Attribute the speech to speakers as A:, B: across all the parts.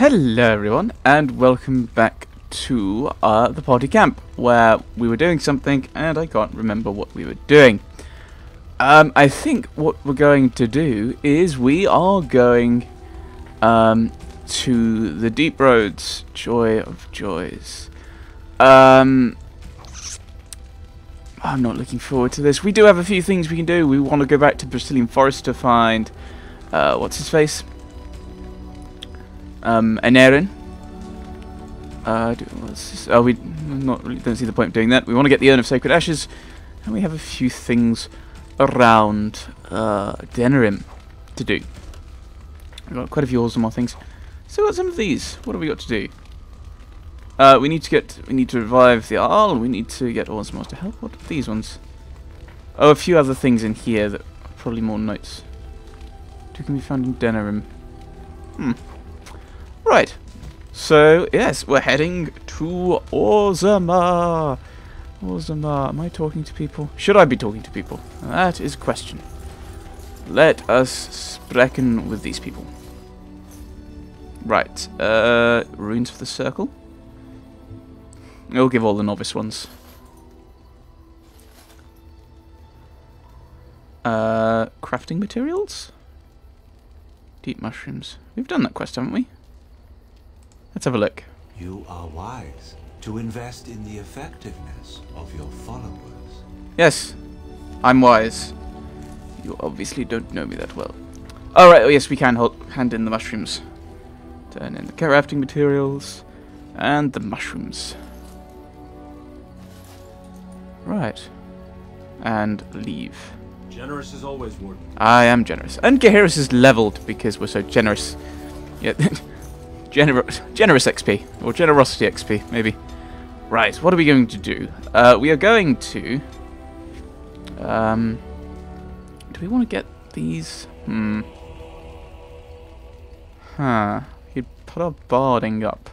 A: Hello everyone, and welcome back to the party camp, where we were doing something, and I can't remember what we were doing. I think what we're going to do is we are going to the Deep Roads, Joy of Joys. I'm not looking forward to this. We do have a few things we can do. We want to go back to Brazilian Forest to find, what's his face? Anarin. We don't see the point of doing that. We want to get the Urn of Sacred Ashes, and we have a few things around Denerim to do. We've got quite a few awesome more things. So what's some of these? What have we got to do? We need to revive the Arl. We need to get awesome more to help. What are these ones? Oh, a few other things in here that are probably more notes. Two can be found in Denerim. Right, so yes, we're heading to Ozama. Ozama, am I talking to people? Should I be talking to people? That is a question. Let us sprechen with these people. Right, runes for the circle. We'll give all the novice ones. Crafting materials? Deep mushrooms. We've done that quest, haven't we? Let's have a look.
B: You are wise to invest in the effectiveness of your followers.
A: Yes, I'm wise. You obviously don't know me that well. Alright, oh yes, we can hand in the mushrooms. Turn in the crafting materials and the mushrooms. Right. And leave.
C: Generous as always, Warden.
A: I am generous. And Geharris is leveled because we're so generous. Yeah. Generous XP, or generosity XP, maybe. Right, what are we going to do? We are going to... do we want to get these? You'd put our barding up.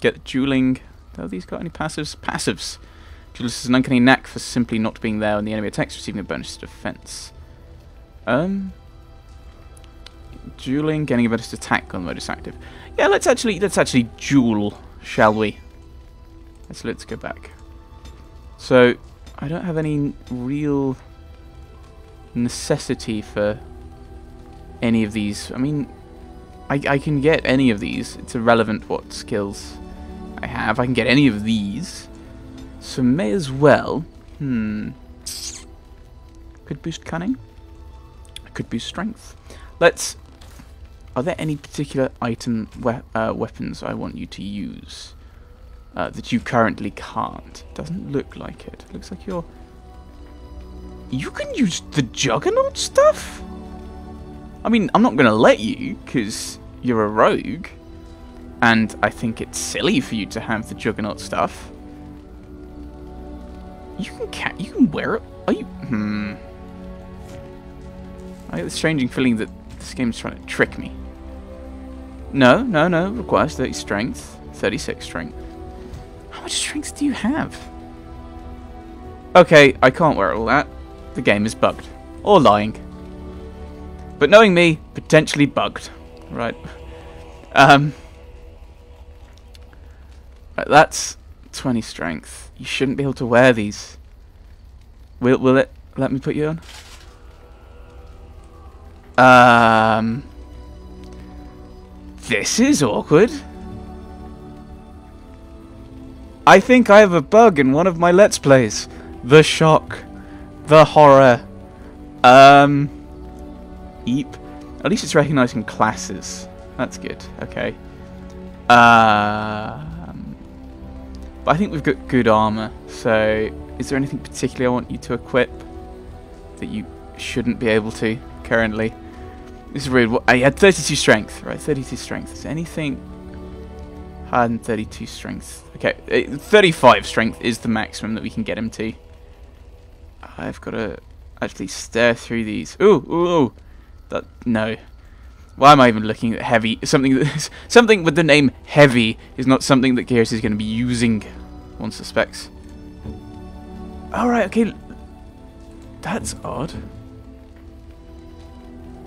A: Get dueling. Oh, these got any passives? Passives. Duelist has an uncanny knack for simply not being there when the enemy attacks, receiving a bonus to defense. Dueling, getting a bonus attack on the mode is active. Yeah, let's actually duel, shall we? Let's go back. So I don't have any real necessity for any of these. I mean, I can get any of these. It's irrelevant what skills I have. I can get any of these. So may as well. Could boost cunning. Could boost strength. Let's. Are there any particular weapons I want you to use that you currently can't? Doesn't look like it. Looks like you can use the Juggernaut stuff? I mean, I'm not going to let you, because you're a rogue. And I think it's silly for you to have the Juggernaut stuff. You can wear it. Are you... I get the strange feeling that this game's trying to trick me. No. Requires 30 strength. 36 strength. How much strength do you have? Okay, I can't wear all that. The game is bugged. Or lying. But knowing me, potentially bugged. Right. Right, that's 20 strength. You shouldn't be able to wear these. Will it let me put you on? This is awkward. I think I have a bug in one of my Let's Plays. The shock. The horror. Eep. At least it's recognizing classes. That's good. Okay. But I think we've got good armor. So, is there anything particularly I want you to equip that you shouldn't be able to currently? This is rude. I had 32 strength. Right, 32 strength. Is anything higher than 32 strength? Okay, 35 strength is the maximum that we can get him to. I've got to actually stare through these. Ooh. No. Why am I even looking at heavy? Something with the name heavy is not something that Gears is going to be using, one suspects. Alright, okay. That's odd.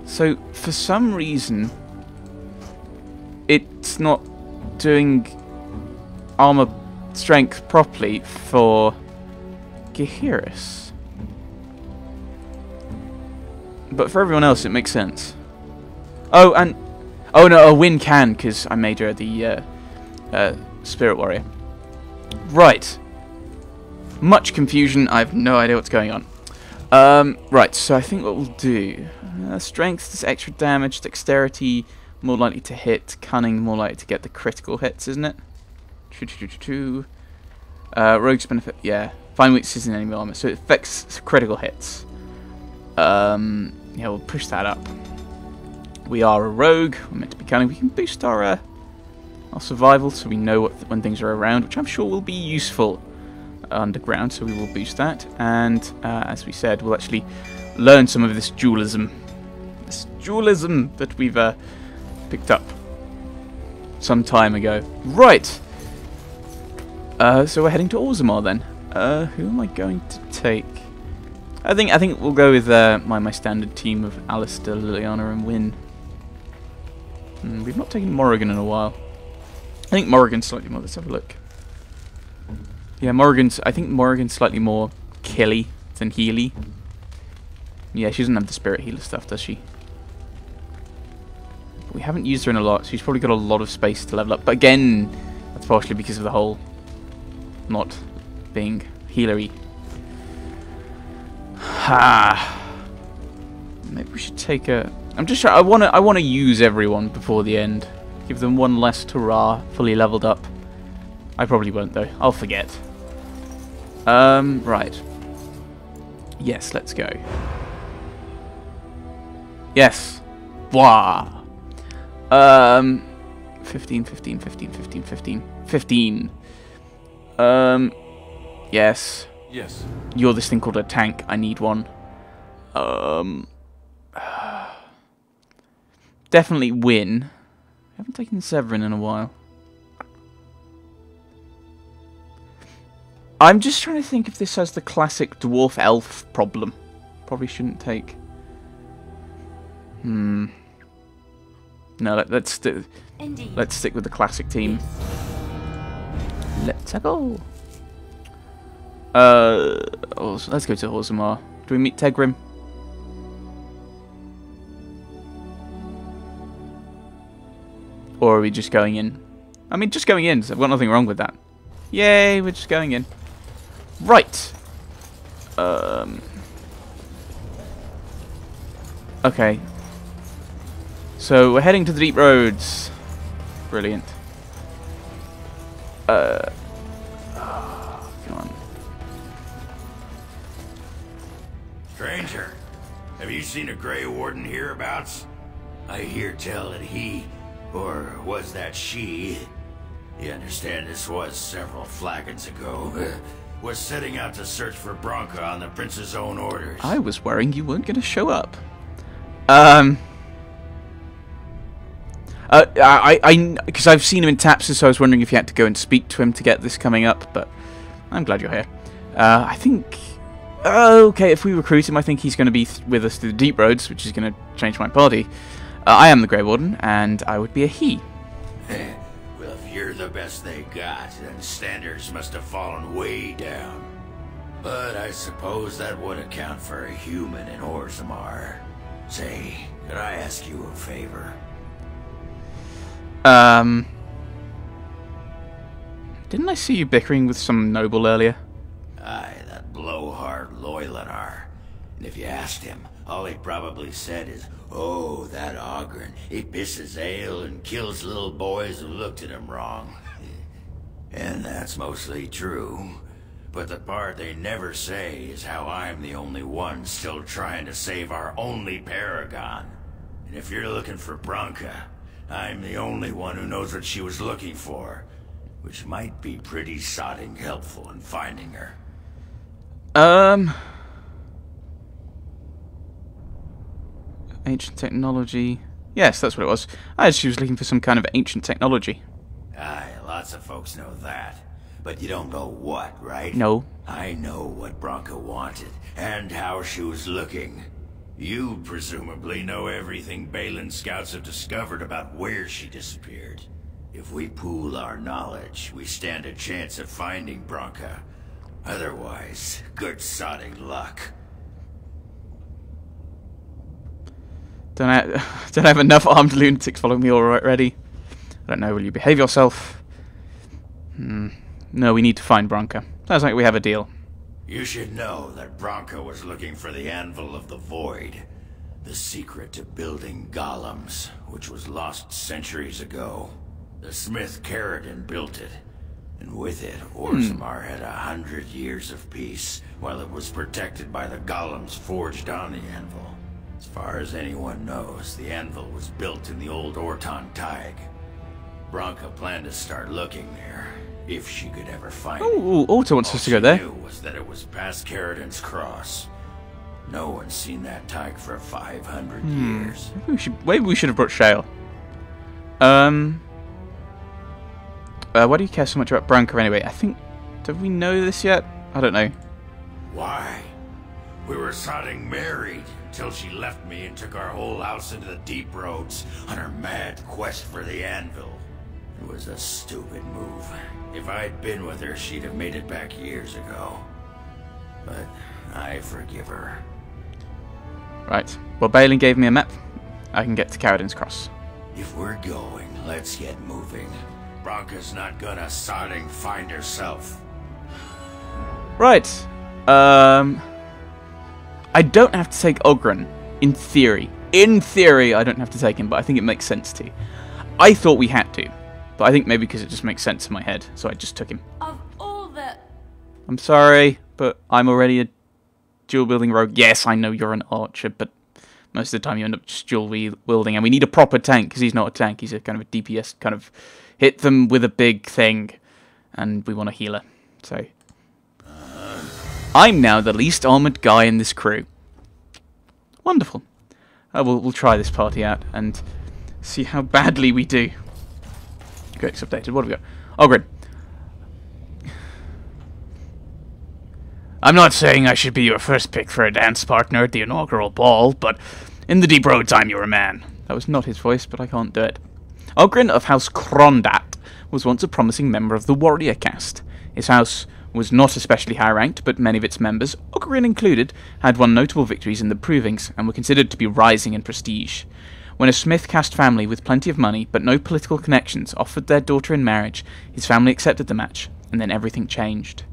A: So, for some reason, it's not doing armor strength properly for Gehiris. But for everyone else, it makes sense. Oh, and... Oh, no, a Win can, because I made her the Spirit Warrior. Right. Much confusion. I have no idea what's going on. Right, so I think what we'll do... strength does extra damage, dexterity more likely to hit, cunning more likely to get the critical hits, isn't it? Rogue's benefit, yeah. Fine weaknesses in enemy armor, so it affects critical hits. Yeah, we'll push that up. We are a rogue, we're meant to be cunning. We can boost our survival so we know when things are around, which I'm sure will be useful underground, so we will boost that. And as we said, we'll actually learn some of this dualism. This dualism that we've picked up some time ago. Right. So we're heading to Orzammar then. Who am I going to take? I think we'll go with my standard team of Alistair, Liliana, and Wynne. We've not taken Morrigan in a while. I think Morrigan's slightly more. Let's have a look. Yeah, I think Morrigan's slightly more killy than healy. Yeah, she doesn't have the spirit healer stuff, does she? But we haven't used her in a lot, so she's probably got a lot of space to level up. But again, that's partially because of the whole not being healery. Maybe we should take a... I'm just I want to use everyone before the end. Give them one less hurrah, fully leveled up. I probably won't though. I'll forget. Right. Yes, let's go. Yes. Wah. 15. 15. Yes.
C: Yes.
A: You're this thing called a tank. I need one. Definitely Win. I haven't taken Severin in a while. I'm just trying to think if this has the classic dwarf elf problem. Probably shouldn't take. No, let's stick with the classic team. Let's go. Let's go to Orzammar. Do we meet Tegrim? Or are we just going in? I mean, just going in, so I've got nothing wrong with that. Yay, we're just going in. Right. Okay. So, we're heading to the deep roads. Brilliant. Come on.
D: Stranger, have you seen a Grey Warden hereabouts? I hear tell that he, or was that she, you understand this was several flagons ago, was setting out to search for Bronca on the Prince's own orders.
A: I was worrying you weren't going to show up. Because I've seen him in Tapsis, so I was wondering if you had to go and speak to him to get this coming up, but I'm glad you're here. I think... okay, if we recruit him, I think he's going to be with us through the deep roads, which is going to change my party. I am the Grey Warden, and I would be a he.
D: Well, if you're the best they got, then standards must have fallen way down. But I suppose that would account for a human in Orzammar. Say, could I ask you a favor?
A: Didn't I see you bickering with some noble earlier?
D: Aye, that blowhard Loylanar. And if you asked him, all he probably said is, "Oh, that Ogren, he pisses ale and kills little boys who looked at him wrong." And that's mostly true. But the part they never say is how I'm the only one still trying to save our only paragon. And if you're looking for Bronca, I'm the only one who knows what she was looking for, which might be pretty sodding helpful in finding her.
A: Ancient technology. Yes, that's what it was. She was looking for some kind of ancient technology.
D: Aye, lots of folks know that. But you don't know what, right?
A: No.
D: I know what Bronca wanted, and how she was looking. You presumably know everything Balin scouts have discovered about where she disappeared. If we pool our knowledge, we stand a chance of finding Branka. Otherwise, good sodding luck.
A: Don't have enough armed lunatics following me already. I don't know, will you behave yourself? No, we need to find Branka. Sounds like we have a deal.
D: You should know that Branka was looking for the Anvil of the Void. The secret to building golems, which was lost centuries ago. The smith Caradon built it. And with it, Orzammar had 100 years of peace, while it was protected by the golems forged on the Anvil. As far as anyone knows, the Anvil was built in the old Orton Tig. Branka planned to start looking there, if she could ever find it.
A: Oh, Otto wants us to go there.
D: All she knew was that it was past Caradon's cross. No one's seen that Tig for 500 years.
A: Maybe we should have brought Shale. Why do you care so much about Branka anyway? I think... Do we know this yet? I don't know.
D: Why? We were sodding married until she left me and took our whole house into the deep roads on her mad quest for the Anvil. It was a stupid move. If I'd been with her, she'd have made it back years ago. But I forgive her.
A: Right. Well, Balin gave me a map. I can get to Caradon's Cross.
D: If we're going, let's get moving. Branka's not gonna sodding find herself.
A: Right. I don't have to take Oghren, in theory. In theory, I don't have to take him, but I think it makes sense to. I thought we had to, but I think maybe because it just makes sense in my head, so I just took him.
E: Of all the...
A: I'm sorry, but I'm already a dual-wielding rogue. Yes, I know you're an archer, but most of the time you end up just dual-wielding, and we need a proper tank, because he's not a tank, he's a kind of a DPS, kind of hit them with a big thing, and we want a healer, so... I'm now the least armoured guy in this crew. Wonderful. We'll try this party out and see how badly we do. Codex updated. What have we got? Oghren. I'm not saying I should be your first pick for a dance partner at the inaugural ball, but in the deep roads I'm your man. That was not his voice, but I can't do it. Oghren of House Krondat was once a promising member of the warrior caste. His house was not especially high-ranked, but many of its members, Oghren included, had won notable victories in the Provings and were considered to be rising in prestige. When a Smith caste family with plenty of money but no political connections offered their daughter in marriage, his family accepted the match, and then everything changed.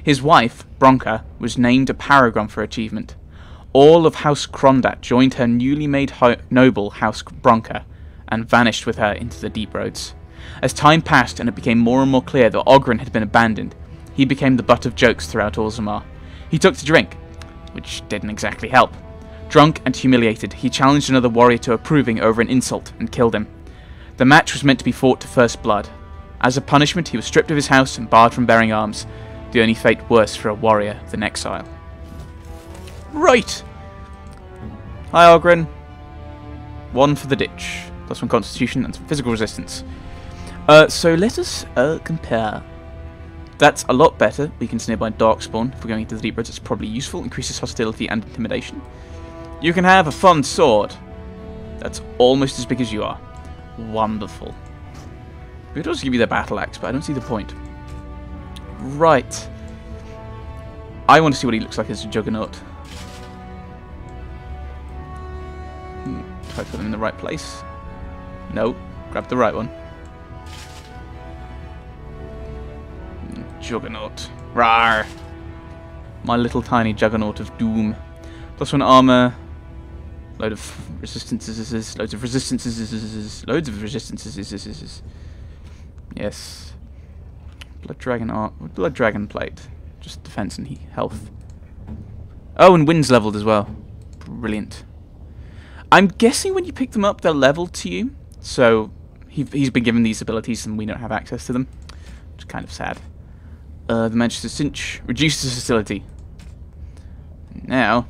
A: His wife, Branka, was named a paragon for achievement. All of House Krondat joined her newly made noble House Branka and vanished with her into the deep roads. As time passed and it became more and more clear that Oghren had been abandoned, he became the butt of jokes throughout Orzammar. He took to drink, which didn't exactly help. Drunk and humiliated, he challenged another warrior to a proving over an insult and killed him. The match was meant to be fought to first blood. As a punishment, he was stripped of his house and barred from bearing arms, the only fate worse for a warrior than exile. Right! Hi, Oghren. 1 for the ditch. +1 constitution and some physical resistance. So let us compare. That's a lot better. Weakens nearby Darkspawn. If we're going into the deep roads, it's probably useful. Increases hostility and intimidation. You can have a fun sword. That's almost as big as you are. Wonderful. We could also give you the battle axe, but I don't see the point. Right. I want to see what he looks like as a juggernaut. Try to put him in the right place. No. Grab the right one. Juggernaut. Rawr. My little tiny juggernaut of doom. +1 armor. Load of resistances. Loads of resistances. Loads of resistances. Yes. Blood dragon plate. Just defense and health. Oh, and wind's leveled as well. Brilliant. I'm guessing when you pick them up, they're leveled to you. So he's been given these abilities and we don't have access to them. Which is kind of sad. The Manchester Cinch reduces hostility. Now,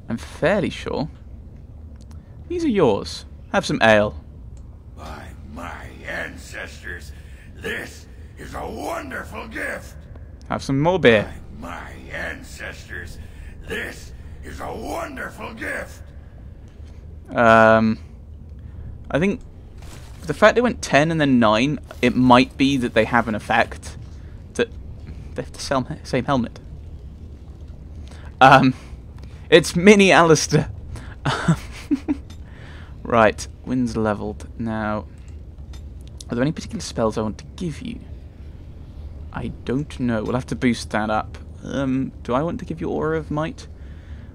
A: I'm fairly sure these are yours. Have some ale.
D: By my ancestors, this is a wonderful gift.
A: Have some more beer.
D: By my ancestors, this is a wonderful gift.
A: I think the fact they went 10 and then 9, it might be that they have an effect that they have the same helmet. It's Mini Alistair. Right, wind's leveled. Now, are there any particular spells I want to give you? I don't know. We'll have to boost that up. Do I want to give you Aura of Might?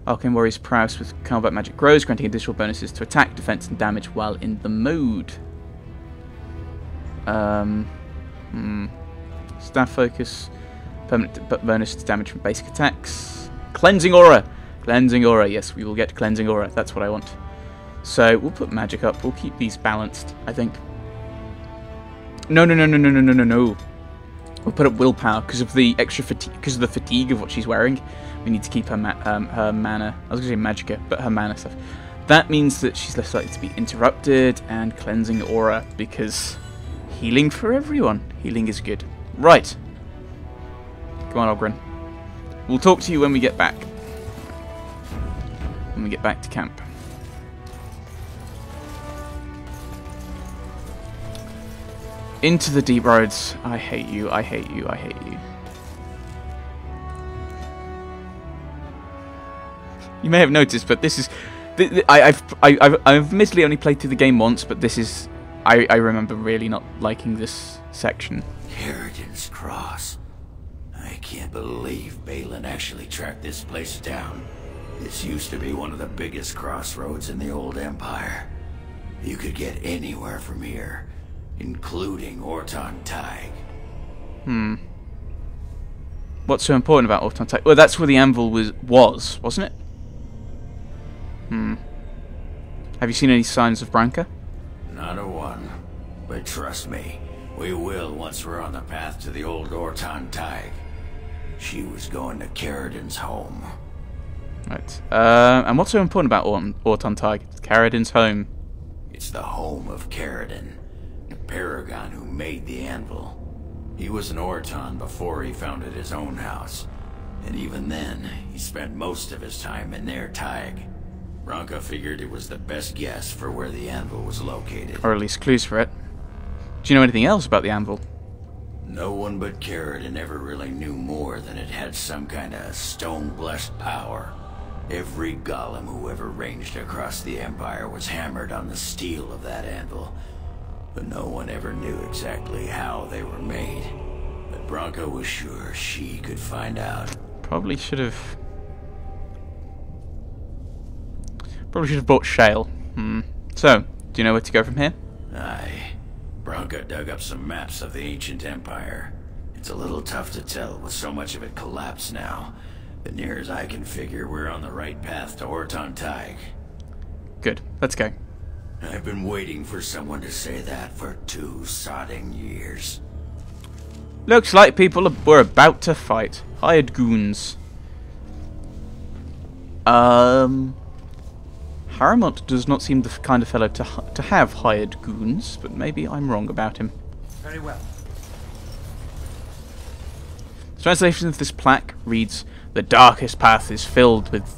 A: Arcane Warrior's prowess with combat magic grows, granting additional bonuses to attack, defense, and damage while in the mode. Staff focus, permanent bonus to damage from basic attacks. Cleansing Aura! Cleansing Aura, yes, we will get Cleansing Aura, that's what I want. So, we'll put magic up, we'll keep these balanced, I think. No. We'll put up willpower, because of the extra fatigue, because of the fatigue of what she's wearing. We need to keep her her mana, I was going to say magicka, but her mana stuff. That means that she's less likely to be interrupted, and Cleansing Aura, because healing for everyone. Healing is good. Right. Come on, Ogren. We'll talk to you when we get back. When we get back to camp. Into the deep roads. I hate you, I hate you, I hate you. You may have noticed, but this is... I've admittedly only played through the game once, but this is... I remember really not liking this section.
D: Carrigan's Cross. I can't believe Balin actually tracked this place down. This used to be one of the biggest crossroads in the old Empire. You could get anywhere from here, including Orton Tig.
A: What's so important about Orton Tig? Well, that's where the anvil was, wasn't it? Have you seen any signs of Branka?
D: Not a one. But trust me, we will once we're on the path to the old Orton Tig. She was going to Carradin's home.
A: Right. And what's so important about Orton Tig? It's Carradin's home.
D: It's the home of Carradin, the paragon who made the anvil. He was an Orton before he founded his own house. And even then, he spent most of his time in their Tig. Branka figured it was the best guess for where the anvil was located.
A: Or at least clues for it. Do you know anything else about the anvil?
D: No one but Carradin ever really knew more than it had some kind of stone-blessed power. Every golem who ever ranged across the Empire was hammered on the steel of that anvil. But no one ever knew exactly how they were made. But Branka was sure she could find out.
A: Probably should have bought shale. So, do you know where to go from here?
D: Aye. Branka dug up some maps of the ancient empire. It's a little tough to tell with so much of it collapsed now. But near as I can figure, we're on the right path to Orton Tig.
A: Good. Let's go.
D: I've been waiting for someone to say that for 2 sodding years.
A: Looks like people were about to fight. Hired goons. Harrimont does not seem the kind of fellow to have hired goons, but maybe I'm wrong about him.
C: Very well.
A: The translation of this plaque reads, "The darkest path is filled with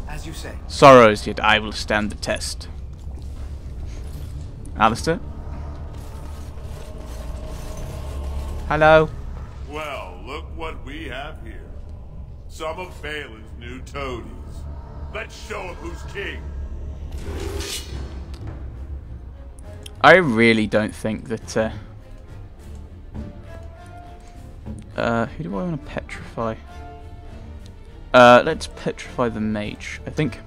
C: As you say.
A: sorrows, yet I will stand the test." Alistair? Hello?
E: Well, look what we have here. Some of Balin's new toadies. Let's show him who's king.
A: I really don't think that, who do I want to petrify? Let's petrify the mage, I think.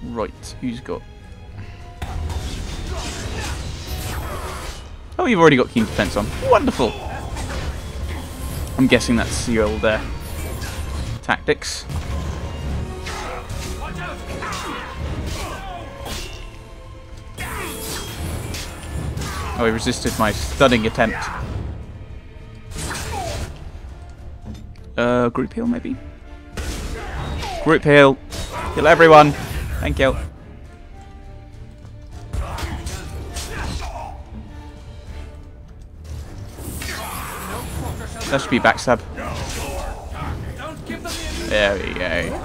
A: Right, who's got... Oh, you've already got keen defense on. Wonderful! I'm guessing that's the old, tactics. Oh, he resisted my stunning attempt. Group heal, maybe? Group heal. Kill everyone. Thank you. That should be backstab.
C: Don't give them the
A: There we go.